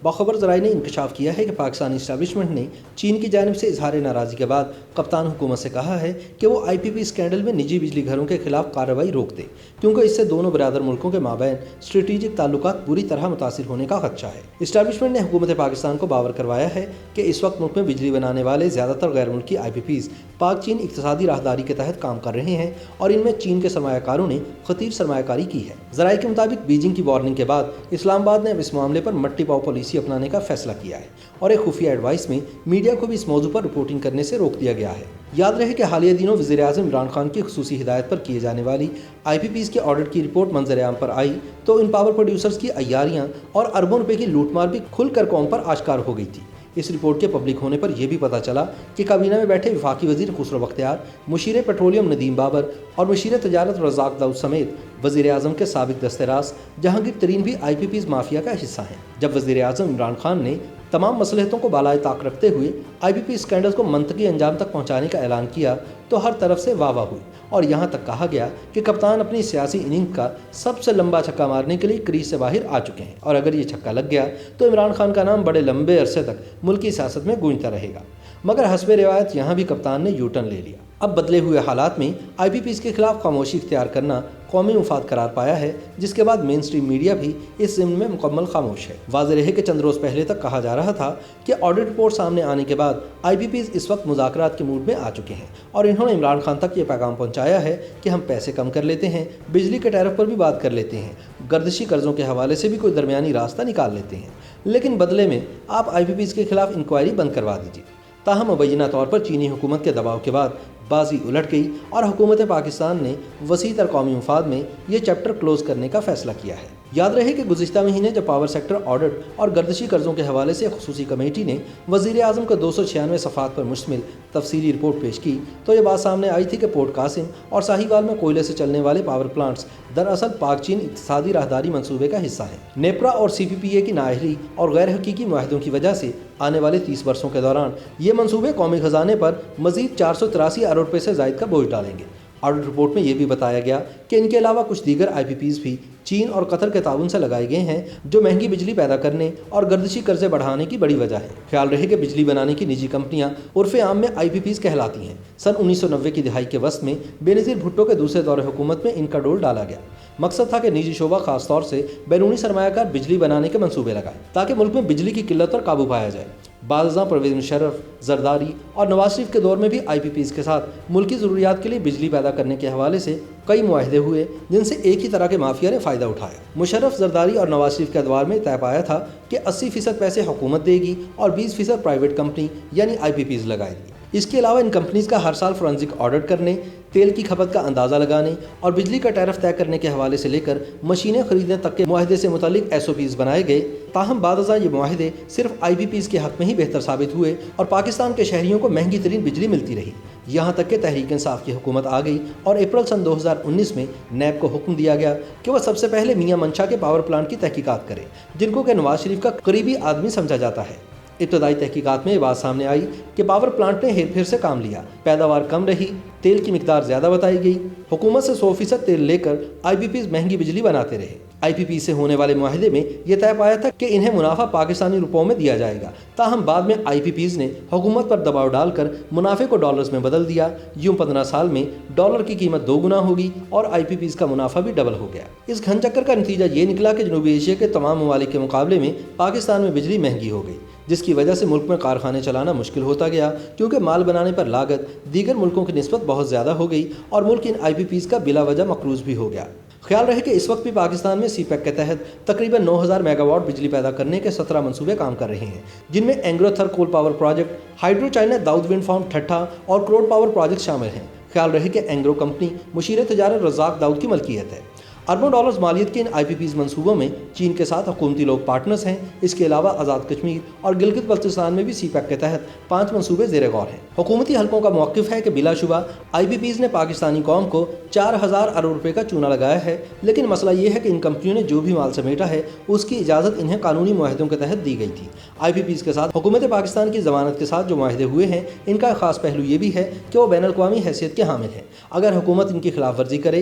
باخبر ذرائع نے انکشاف کیا ہے کہ پاکستانی اسٹیبلشمنٹ نے چین کی جانب سے اظہار ناراضگی کے بعد کپتان حکومت سے کہا ہے کہ وہ آئی پی پی اسکینڈل میں نجی بجلی گھروں کے خلاف کارروائی روک دے، کیونکہ اس سے دونوں برادر ملکوں کے مابین اسٹریٹجک تعلقات بری طرح متاثر ہونے کا خدشہ ہے۔ اسٹیبلشمنٹ نے حکومت پاکستان کو باور کروایا ہے کہ اس وقت ملک میں بجلی بنانے والے زیادہ تر غیر ملکی آئی پی پیز پاک چین اقتصادی راہداری کے تحت کام کر رہے ہیں اور ان میں چین کے سرمایہ کاروں نے خطیر سرمایہ کاری کی ہے۔ ذرائع کے مطابق بیجنگ کی وارننگ کے بعد اسلام آباد نے اب اس معاملے پر مٹی پاؤ پالیسی اپنانے کا فیصلہ کیا ہے اور ایک خفیہ ایڈوائس میں میڈیا کو بھی اس موضوع پر رپورٹنگ کرنے سے روک دیا گیا ہے۔ یاد رہے کہ حالیہ دنوں وزیر اعظم عمران خان کی خصوصی ہدایت پر کیے جانے والی آئی پی پیز کے آڈٹ کی رپورٹ منظر عام پر آئی تو ان پاور پروڈیوسرز کی عیاریاں اور اربوں روپے کی لوٹ مار بھی کھل کر قوم پر آشکار ہو گئی تھی۔ اس رپورٹ کے پبلک ہونے پر یہ بھی پتہ چلا کہ کابینہ میں بیٹھے وفاقی وزیر خسرو بختیار، مشیر پیٹرولیم ندیم بابر اور مشیر تجارت رزاق داؤد سمیت وزیر اعظم کے سابق دست راست جہانگیر ترین بھی آئی پی پیز مافیا کا حصہ ہیں۔ جب وزیر اعظم عمران خان نے تمام مصلحتوں کو بالائے طاق رکھتے ہوئے آئی پی پی اسکینڈل کو منطقی انجام تک پہنچانے کا اعلان کیا تو ہر طرف سے واہ واہ ہوئی اور یہاں تک کہا گیا کہ کپتان اپنی سیاسی اننگ کا سب سے لمبا چھکا مارنے کے لیے کریز سے باہر آ چکے ہیں اور اگر یہ چھکا لگ گیا تو عمران خان کا نام بڑے لمبے عرصے تک ملکی سیاست میں گونجتا رہے گا۔ مگر حسب روایت یہاں بھی کپتان نے یو ٹرن لے لیا۔ اب بدلے ہوئے حالات میں آئی پی پیز کے خلاف خاموشی اختیار کرنا قومی مفاد قرار پایا ہے، جس کے بعد مین سٹریم میڈیا بھی اس ضمن میں مکمل خاموش ہے۔ واضح رہے کہ چند روز پہلے تک کہا جا رہا تھا کہ آڈٹ رپورٹ سامنے آنے کے بعد آئی پی پیز اس وقت مذاکرات کے موڈ میں آ چکے ہیں اور انہوں نے عمران خان تک یہ پیغام پہنچایا ہے کہ ہم پیسے کم کر لیتے ہیں، بجلی کے ٹیرف پر بھی بات کر لیتے ہیں، گردشی قرضوں کے حوالے سے بھی کوئی درمیانی راستہ نکال لیتے ہیں، لیکن بدلے میں آپ آئی پی پیز کے خلاف انکوائری بند کروا دیجیے۔ تاہم مبینہ طور پر چینی حکومت کے دباؤ کے بعد بازی الٹ گئی اور حکومت پاکستان نے وسیع تر قومی مفاد میں یہ چیپٹر کلوز کرنے کا فیصلہ کیا ہے۔ یاد رہے کہ گزشتہ مہینے جب پاور سیکٹر آڈٹ اور گردشی قرضوں کے حوالے سے خصوصی کمیٹی نے وزیر اعظم کو 296 صفحات پر مشتمل تفصیلی رپورٹ پیش کی تو یہ بات سامنے آئی تھی کہ پورٹ قاسم اور ساہیوال میں کوئلے سے چلنے والے پاور پلانٹس دراصل پاک چین اقتصادی راہداری منصوبے کا حصہ ہیں۔ نیپرا اور سی پی پی اے کی نااہلی اور غیر حقیقی معاہدوں کی وجہ سے آنے والے 30 برسوں کے دوران یہ منصوبے قومی خزانے پر مزید 483 ارب روپے سے زائد کا بوجھ ڈالیں گے۔ آڈٹ رپورٹ میں یہ بھی بتایا گیا کہ ان کے علاوہ کچھ دیگر آئی پی پیز بھی چین اور قطر کے تعاون سے لگائے گئے ہیں، جو مہنگی بجلی پیدا کرنے اور گردشی قرضے بڑھانے کی بڑی وجہ ہے۔ خیال رہے کہ بجلی بنانے کی نجی کمپنیاں عرف عام میں آئی پی پیز کہلاتی ہیں۔ سن 1990 کی دہائی کے وسط میں بے نظیر بھٹو کے دوسرے دور حکومت میں ان کا ڈول ڈالا گیا۔ مقصد تھا کہ نجی شعبہ خاص طور سے بیرونی سرمایہ کار بجلی بنانے کے منصوبے لگائے تاکہ ملک میں بجلی کی قلت پر قابو پایا جائے۔ بعد ازاں پرویز مشرف، زرداری اور نواز شریف کے دور میں بھی آئی پی پیز کے ساتھ ملکی ضروریات کے لیے بجلی پیدا کرنے کے حوالے سے کئی معاہدے ہوئے جن سے ایک ہی طرح کے مافیا نے فائدہ اٹھایا۔ مشرف، زرداری اور نواز شریف کے ادوار میں طے پایا تھا کہ 80% پیسے حکومت دے گی اور 20% پرائیویٹ کمپنی یعنی آئی پی پیز لگائے گی۔ اس کے علاوہ ان کمپنیز کا ہر سال فورنزک آڈٹ کرنے، تیل کی کھپت کا اندازہ لگانے اور بجلی کا ٹیرف طے کرنے کے حوالے سے لے کر مشینیں خریدنے تک کے معاہدے سے متعلق ایس او پیز بنائے گئے۔ تاہم بعد ازاں یہ معاہدے صرف آئی پی پیز کے حق میں ہی بہتر ثابت ہوئے اور پاکستان کے شہریوں کو مہنگی ترین بجلی ملتی رہی، یہاں تک کہ تحریک انصاف کی حکومت آ گئی اور اپریل سن 2019 میں نیب کو حکم دیا گیا کہ وہ سب سے پہلے میاں منشا کے پاور پلانٹ کی تحقیقات کرے، جن کو کہ نواز شریف کا قریبی آدمی سمجھا جاتا ہے۔ ابتدائی تحقیقات میں یہ بات سامنے آئی کہ پاور پلانٹ نے ہیر پھیر سے کام لیا، پیداوار کم رہی، تیل کی مقدار زیادہ بتائی گئی، حکومت سے 100% تیل لے کر آئی پی پیز مہنگی بجلی بناتے رہے۔ آئی پی پی سے ہونے والے معاہدے میں یہ طے پایا تھا کہ انہیں منافع پاکستانی روپوں میں دیا جائے گا، تاہم بعد میں آئی پی پیز نے حکومت پر دباؤ ڈال کر منافع کو ڈالرز میں بدل دیا۔ یوں 15 سال میں ڈالر کی قیمت 2 گنا ہوگی اور آئی پی پیز کا منافع بھی ڈبل ہو گیا۔ اس گھن چکر کا نتیجہ یہ نکلا کہ جنوبی ایشیا کے تمام ممالک کے مقابلے میں پاکستان میں بجلی مہنگی ہو گئی، جس کی وجہ سے ملک میں کارخانے چلانا مشکل ہوتا گیا کیونکہ مال بنانے پر لاگت دیگر ملکوں کی نسبت بہت زیادہ ہو گئی اور ملک ان آئی پی پیز کا بلا وجہ مقروض بھی ہو گیا۔ خیال رہے کہ اس وقت بھی پاکستان میں سی پیک کے تحت تقریباً 9000 میگا واٹ بجلی پیدا کرنے کے 17 منصوبے کام کر رہے ہیں، جن میں Engro Thar coal power project, hydro China Dawood wind farm Thatta اور کروڑ پاور پروجیکٹ شامل ہیں۔ خیال رہے کہ اینگرو کمپنی مشیر تجارت رزاق داؤد کی ملکیت ہے۔ اربوں ڈالرز مالیت کے ان آئی پی پیز منصوبوں میں چین کے ساتھ حکومتی لوگ پارٹنرز ہیں۔ اس کے علاوہ آزاد کشمیر اور گلگت بلتستان میں بھی سی پیک کے تحت 5 منصوبے زیر غور ہیں۔ حکومتی حلقوں کا موقف ہے کہ بلا شبہ آئی پی پیز نے پاکستانی قوم کو 4000 ارب روپے کا چونا لگایا ہے، لیکن مسئلہ یہ ہے کہ ان کمپنیوں نے جو بھی مال سمیٹا ہے اس کی اجازت انہیں قانونی معاہدوں کے تحت دی گئی تھی۔ آئی پی پیز کے ساتھ حکومت پاکستان کی ضمانت کے ساتھ جو معاہدے ہوئے ہیں، ان کا خاص پہلو یہ بھی ہے کہ وہ بین الاقوامی حیثیت کے حامل ہیں۔ اگر حکومت ان کی خلاف ورزی کرے